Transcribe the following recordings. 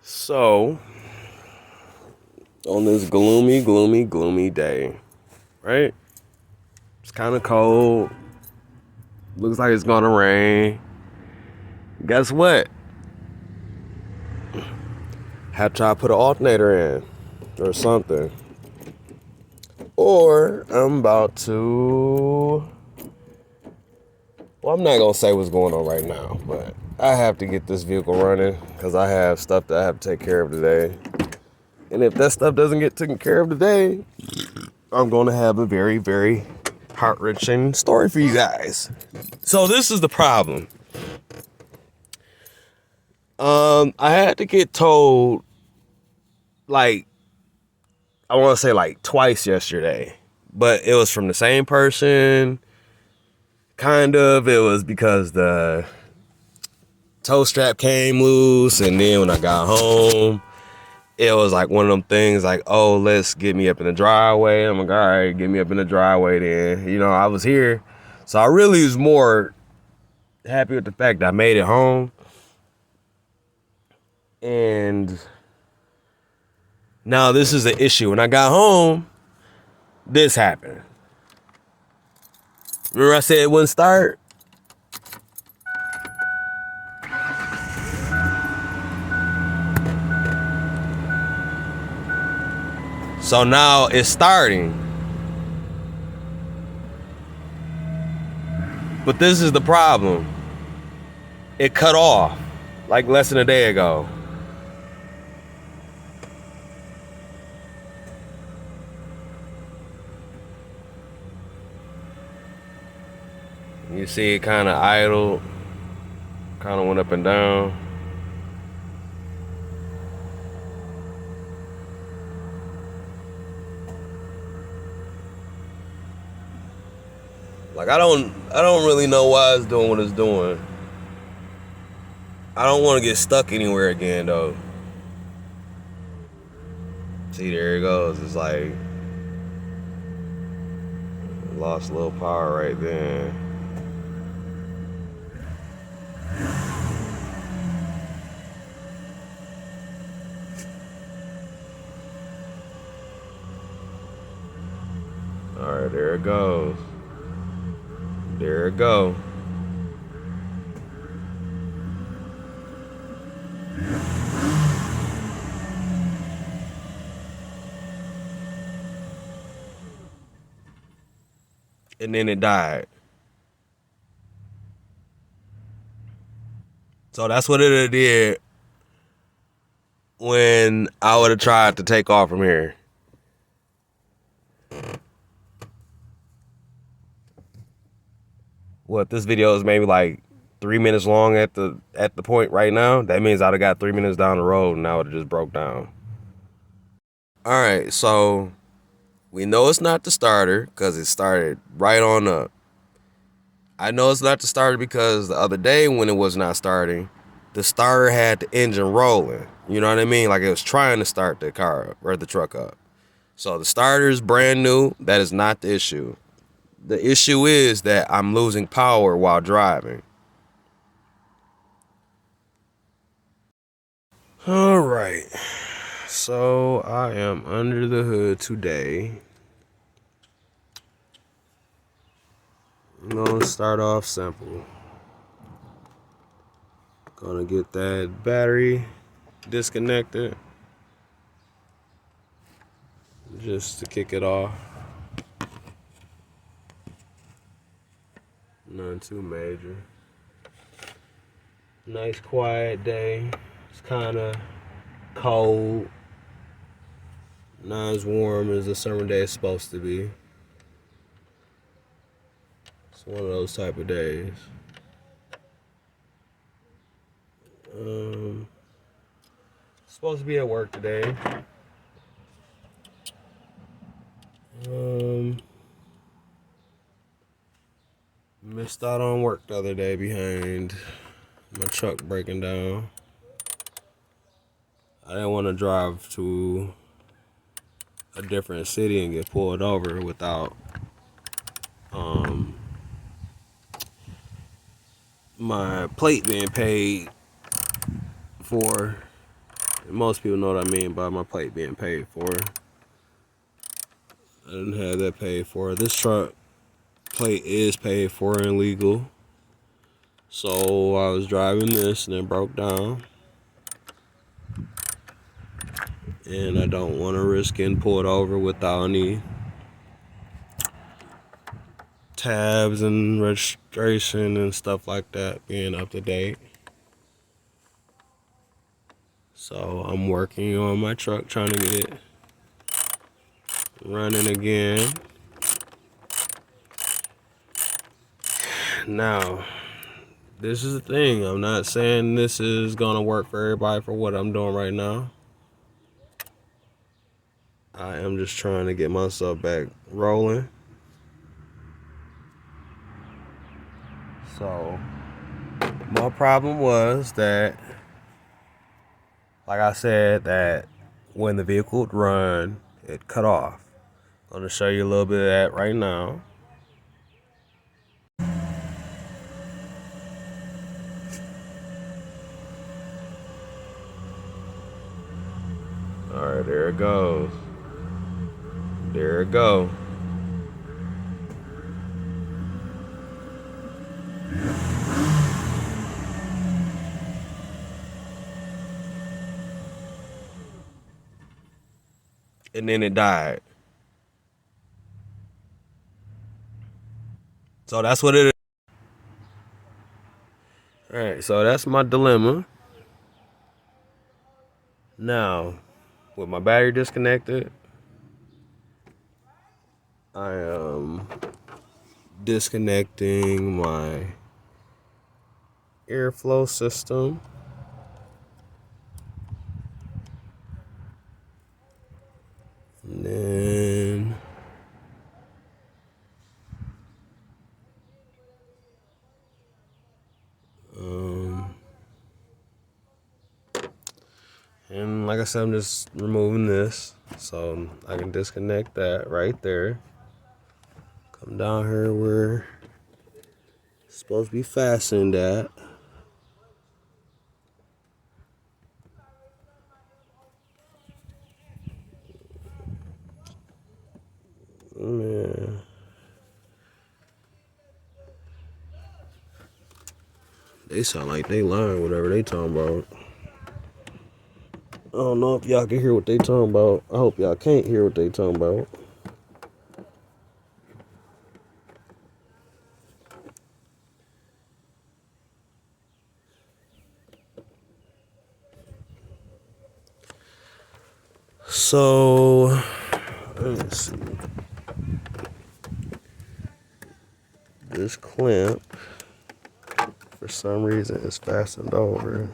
So, on this gloomy day, right? It's kind of cold. Looks like it's gonna rain. Guess what? Have to try to put an alternator in or something. Or I'm about to. Well, I'm not gonna say what's going on right now, but I have to get this vehicle running because I have stuff that I have to take care of today. And if that stuff doesn't get taken care of today, I'm going to have a very, very heart-wrenching story for you guys. So this is the problem. I had to get told, like, I want to say like twice yesterday, but it was from the same person. Kind of. It was because the toe strap came loose, and then when I got home, it was like one of them things like, oh, let's get me up in the driveway. I'm like, all right, get me up in the driveway then. You know, I was here. So I really was more happy with the fact that I made it home. And now this is the issue. When I got home, this happened. Remember I said it wouldn't start? So now it's starting. But this is the problem. It cut off like less than a day ago. You see it kind of idle, kind of went up and down. Like I don't really know why it's doing what it's doing. I don't want to get stuck anywhere again though. See, there it goes. It's like lost a little power right there. All right, there it goes. There it go. And then it died. So that's what it did when I would have tried to take off from here. What, this video is maybe like 3 minutes long at the point right now. That means I'd have got 3 minutes down the road and now it just broke down. All right, so we know it's not the starter because it started right on up. I know it's not the starter because the other day when it was not starting, the starter had the engine rolling. You know what I mean? Like it was trying to start the car up or the truck up. So the starter is brand new. That is not the issue. The issue is that I'm losing power while driving. All right. So I am under the hood today. I'm gonna start off simple. Gonna get that battery disconnected just to kick it off. Nothing too major. Nice quiet day. It's kind of cold. Not as warm as a summer day is supposed to be. It's one of those type of days. Supposed to be at work today. Missed out on work the other day behind my truck breaking down. I didn't want to drive to a different city and get pulled over without my plate being paid for and most people know what I mean by my plate being paid for. I didn't have that paid for. This truck plate is paid for and legal. So I was driving this and it broke down. And I don't want to risk getting pulled over without any tabs and registration and stuff like that being up to date. So I'm working on my truck, trying to get it running again. Now, this is the thing. I'm not saying this is gonna work for everybody for what I'm doing right now. I am just trying to get myself back rolling. So my problem was that, like I said, that when the vehicle would run, it cut off. I'm gonna show you a little bit of that right now. All right, there it goes. There it go. And then it died. So that's what it is. All right, so that's my dilemma. Now, with my battery disconnected, I am disconnecting my airflow system. And then and like I said, I'm just removing this so I can disconnect that right there. Come down here where it's supposed to be fastened at. Man. They sound like they lying, whatever they talking about. I don't know if y'all can hear what they talking about. I hope y'all can't hear what they talking about. So, let's see. This clamp, for some reason, is fastened over.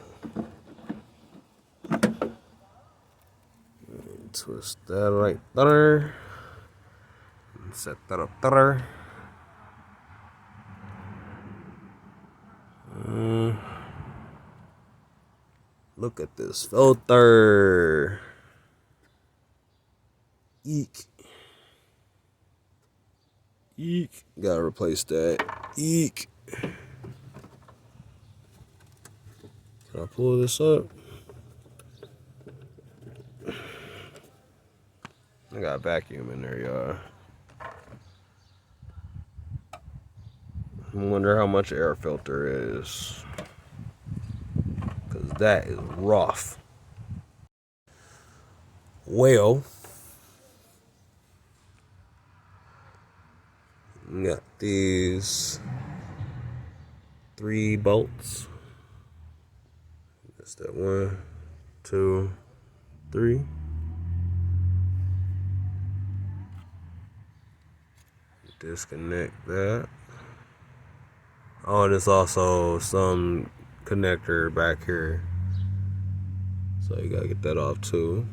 Twist that right there. Set that up there. Look at this filter. Eek. Eek. Gotta replace that. Eek. Can I pull this up? I got a vacuum in there, y'all. I wonder how much air filter is. Because that is rough. Well, got these 3 bolts. That's that 1, 2, 3. Disconnect that. Oh, and there's also some connector back here. So you gotta get that off too.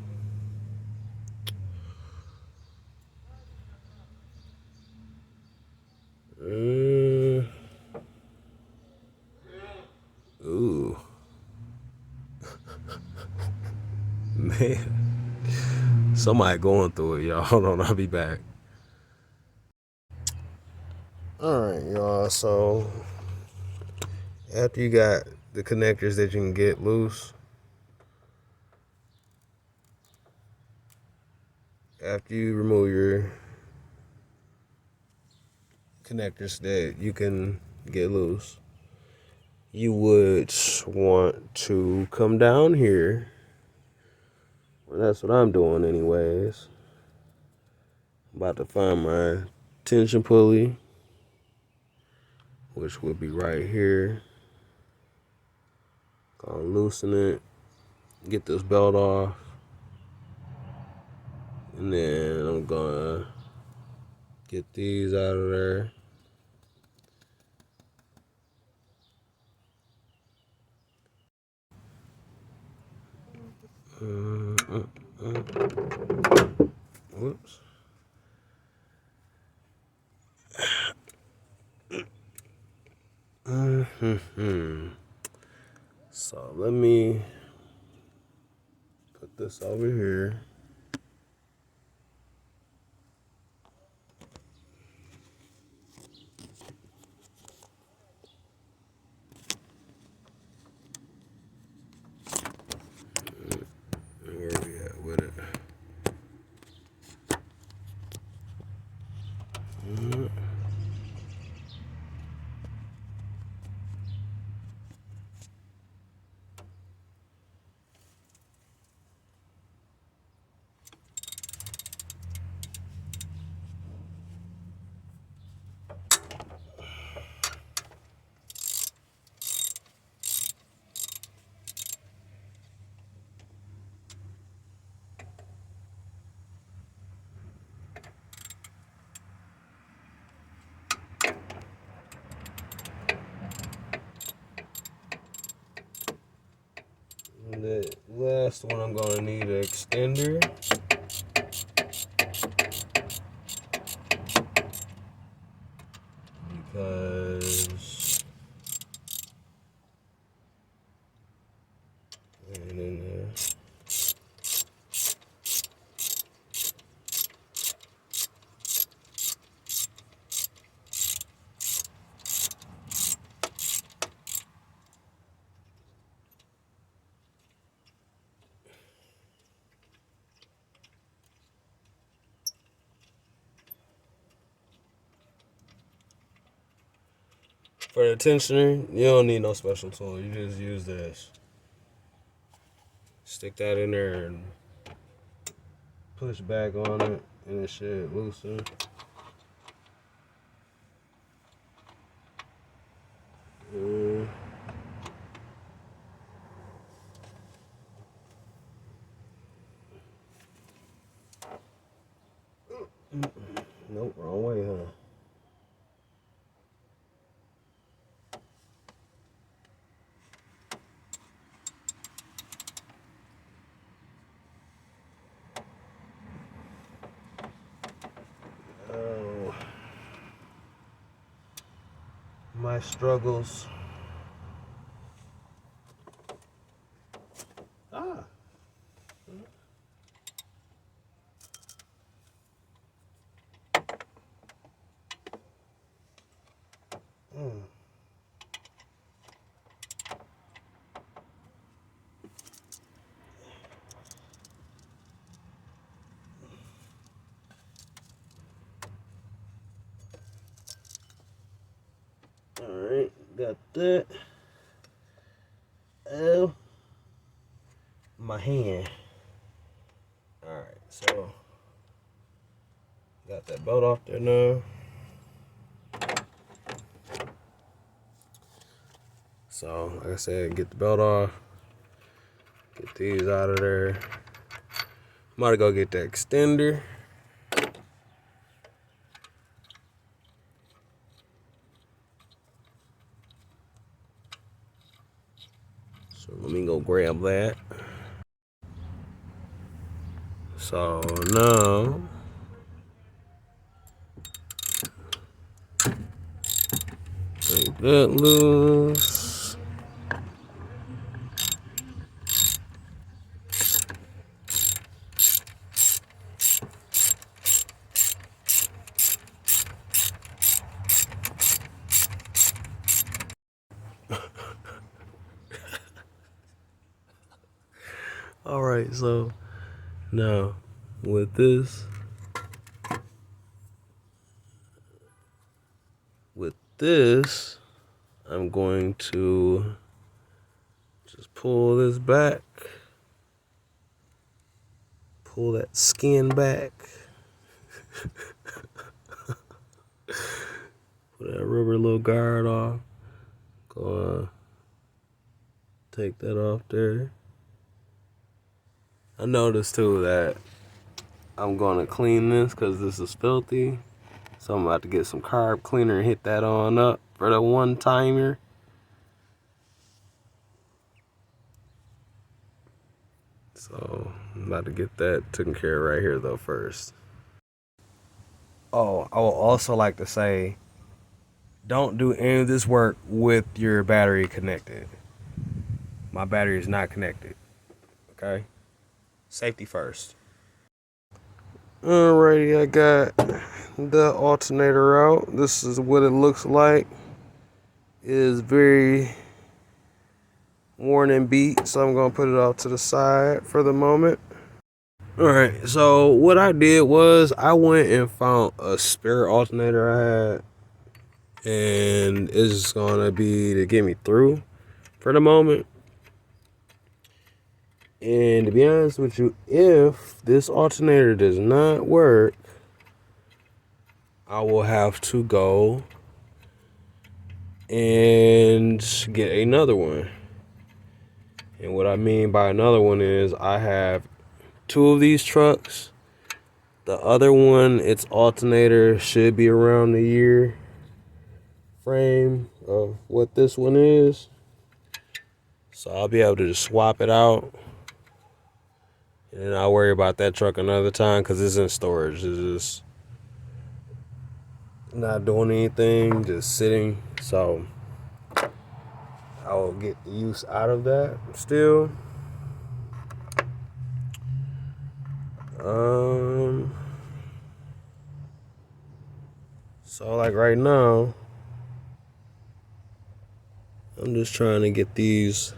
Ooh. Man. Somebody going through it, y'all. Hold on, I'll be back. Alright, y'all. So after you got the connectors that you can get loose, after you remove your connectors that you can get loose, you would want to come down here. Well, that's what I'm doing anyways. I'm about to find my tension pulley, which would be right here. Gonna loosen it, get this belt off, and then I'm gonna get these out of there. Whoops. So let me put this over here. Where are we at with it? And the last one, I'm gonna need an extender. Because and in there. For the tensioner, you don't need no special tool. You just use this. Stick that in there and push back on it, and it should loosen. Nope, wrong way, huh? Oh, my struggles. Ah. Alright, got that. Oh, my hand. Alright, so got that belt off there now. So, like I said, get the belt off. Get these out of there. I'm about to go get the extender. So let me go grab that. So now take that loose. All right, so now with this, with this, I'm going to just pull this back, pull that skin back, put that rubber little guard off, go take that off there. I noticed too that I'm gonna clean this because this is filthy. So I'm about to get some carb cleaner and hit that on up for the one timer. So I'm about to get that taken care of right here though first. Oh, I would also like to say, don't do any of this work with your battery connected. My battery is not connected. Okay? Safety first. Alrighty, I got the alternator out. This is what it looks like. It is very worn and beat, so I'm gonna put it off to the side for the moment. Alright, so what I did was I went and found a spare alternator I had, and it's gonna be to get me through for the moment. And to be honest with you, if this alternator does not work, I will have to go and get another one. And what I mean by another one is I have two of these trucks. The other one, its alternator should be around the year frame of what this one is. So I'll be able to just swap it out. And then I'll worry about that truck another time because it's in storage. It's just not doing anything, just sitting. So I will get the use out of that still. So like right now, I'm just trying to get these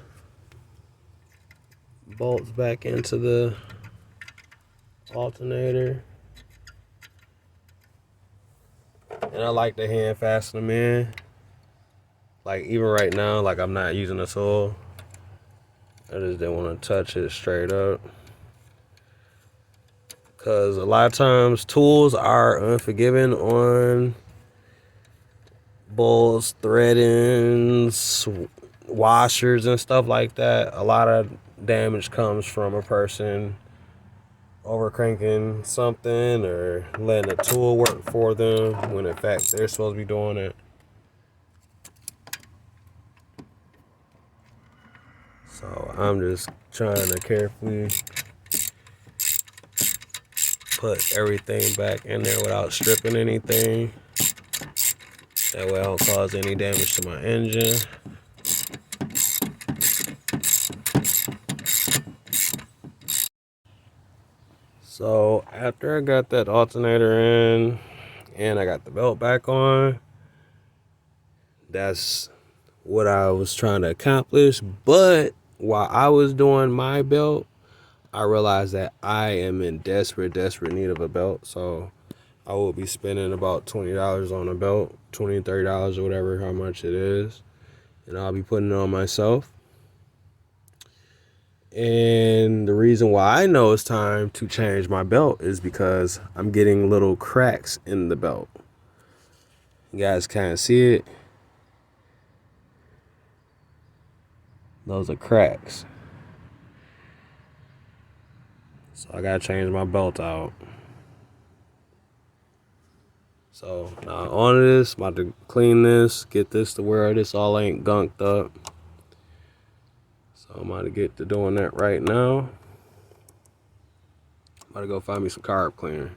bolts back into the alternator. And I like to hand fasten them in. Like even right now, like I'm not using a tool. I just didn't want to touch it straight up. Because a lot of times tools are unforgiving on bolts, threadings, washers, and stuff like that. A lot of damage comes from a person over cranking something or letting a tool work for them when in fact they're supposed to be doing it. So I'm just trying to carefully put everything back in there without stripping anything. That way I don't cause any damage to my engine. So after I got that alternator in and I got the belt back on, that's what I was trying to accomplish. But while I was doing my belt, I realized that I am in desperate need of a belt. So I will be spending about $20 on a belt, $20, $30 or whatever, how much it is. And I'll be putting it on myself. And the reason why I know it's time to change my belt is because I'm getting little cracks in the belt. You guys can't see it. Those are cracks. So I gotta change my belt out. So now on this, I'm about to clean this, get this to where this all ain't gunked up. So I'm about to get to doing that right now. I'm about to go find me some carb cleaner.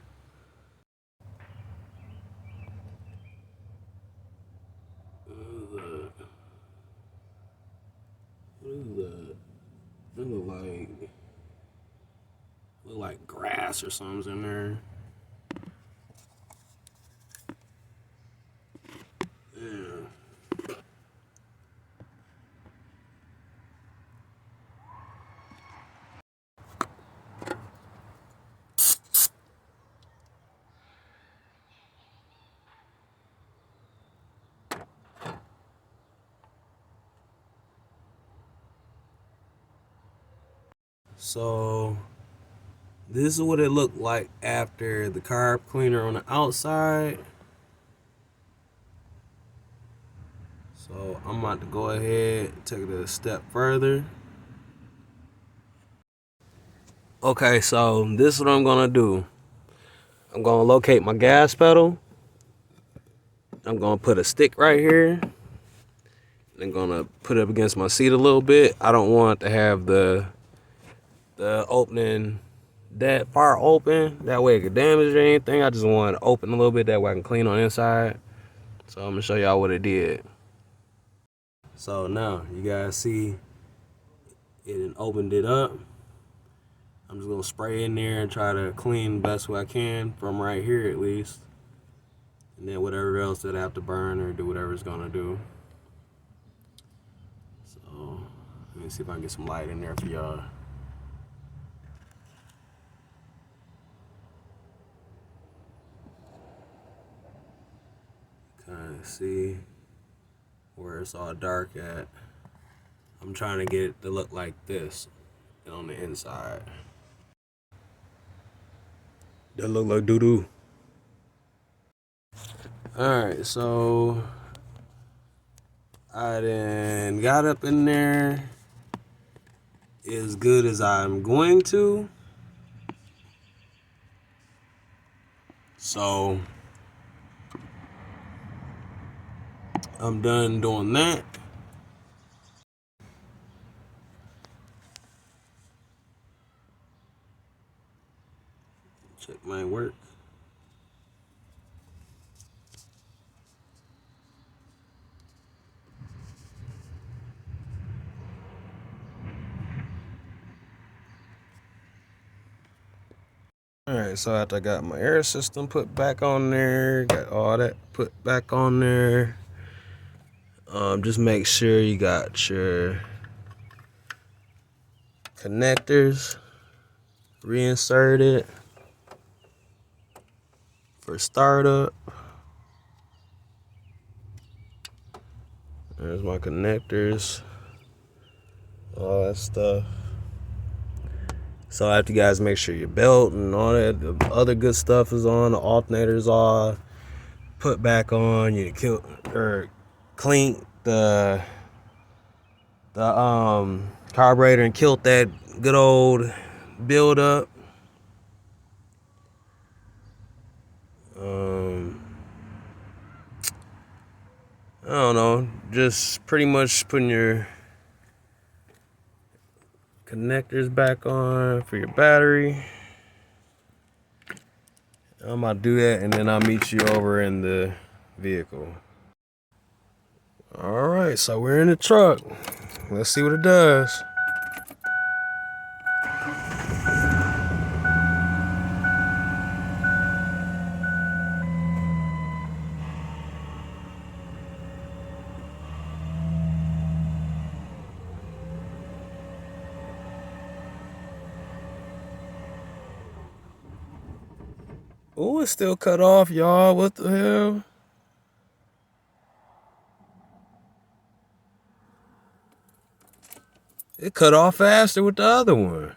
What is that? It look like grass or something's in there. Yeah. So this is what it looked like after the carb cleaner on the outside. So I'm about to go ahead and take it a step further. Okay, so this is what I'm gonna do. I'm gonna locate my gas pedal. I'm gonna put a stick right here. I'm gonna put it up against my seat a little bit. I don't want to have the opening that far open. That way it could damage or anything. I just want it open a little bit. That way I can clean on the inside. So I'm gonna show y'all what it did. So now you guys see it opened it up. I'm just gonna spray in there and try to clean the best way I can from right here at least. And then whatever else that I have to burn or do whatever it's gonna do. So let me see if I can get some light in there for y'all. Kind of see where it's all dark at. I'm trying to get it to look like this on the inside. That look like doo-doo. Alright, so I then got up in there as good as I'm going to. So I'm done doing that. Check my work. Alright, so after I got my air system put back on there, got all that put back on there, just make sure you got your connectors reinserted for startup. There's my connectors, all that stuff. So after you guys make sure your belt and all that the other good stuff is on, the alternator's all put back on, you kill or clean the carburetor and killed that good old build-up. I don't know, just pretty much putting your connectors back on for your battery. I'm about to do that and then I'll meet you over in the vehicle. All right, so we're in the truck. Let's see what it does. Oh, it's still cut off, y'all. What the hell? It cut off faster with the other one.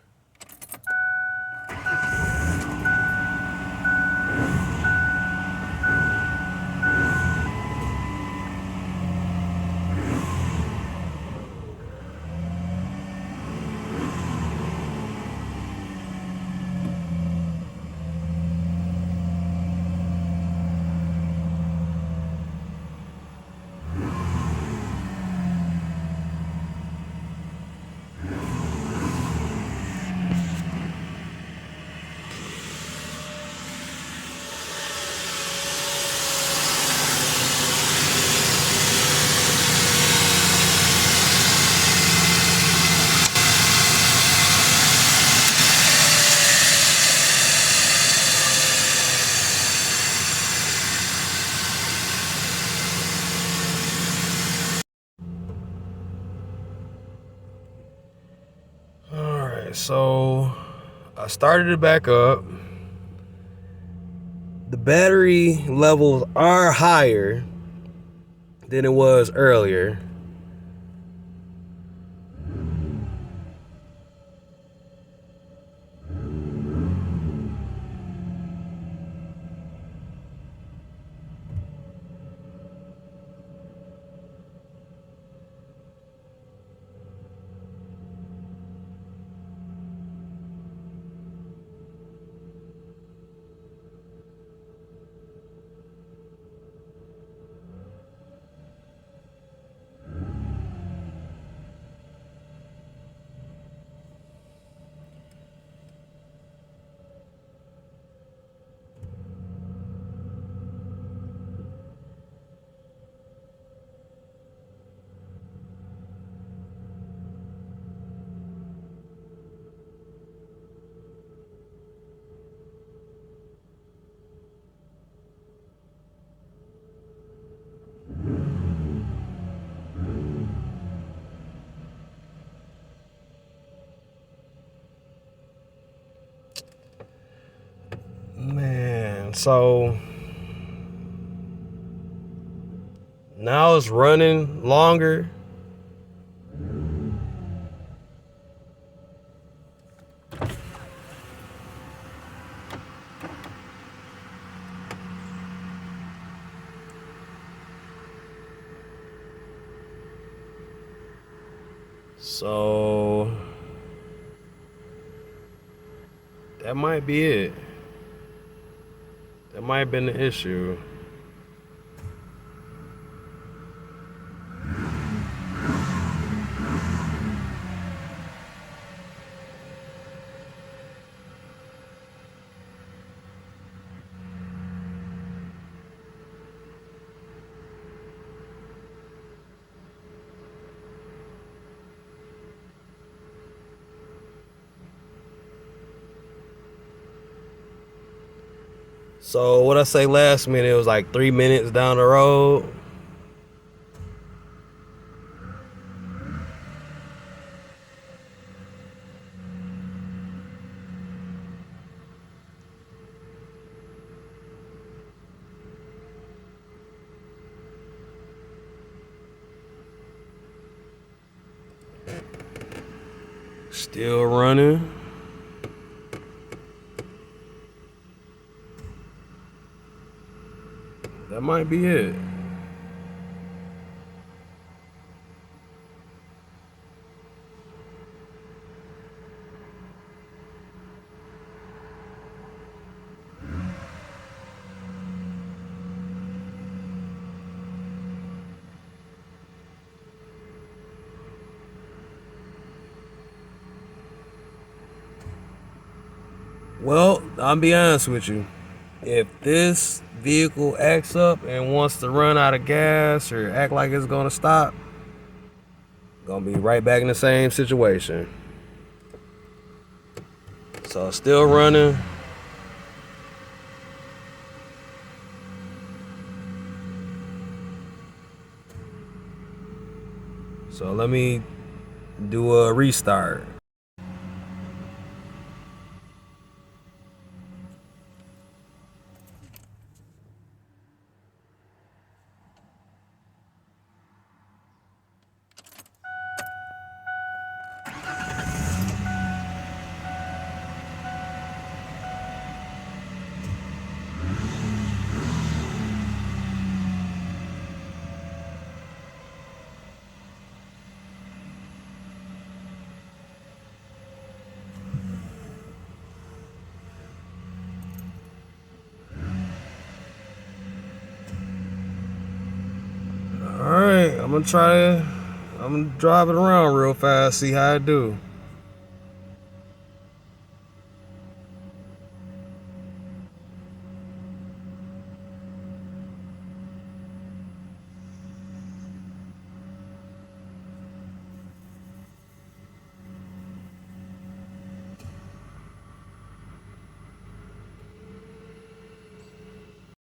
All right, so I started it back up. The battery levels are higher than it was earlier. So now it's running longer. So that might be it. That might have been the issue. So what I say last minute, it was like 3 minutes down the road. Still running. That might be it. Well, I'll be honest with you. If this vehicle acts up and wants to run out of gas or act like it's gonna stop, gonna be right back in the same situation. So still running. So let me do a restart. Alright, I'm gonna drive it around real fast, see how I do.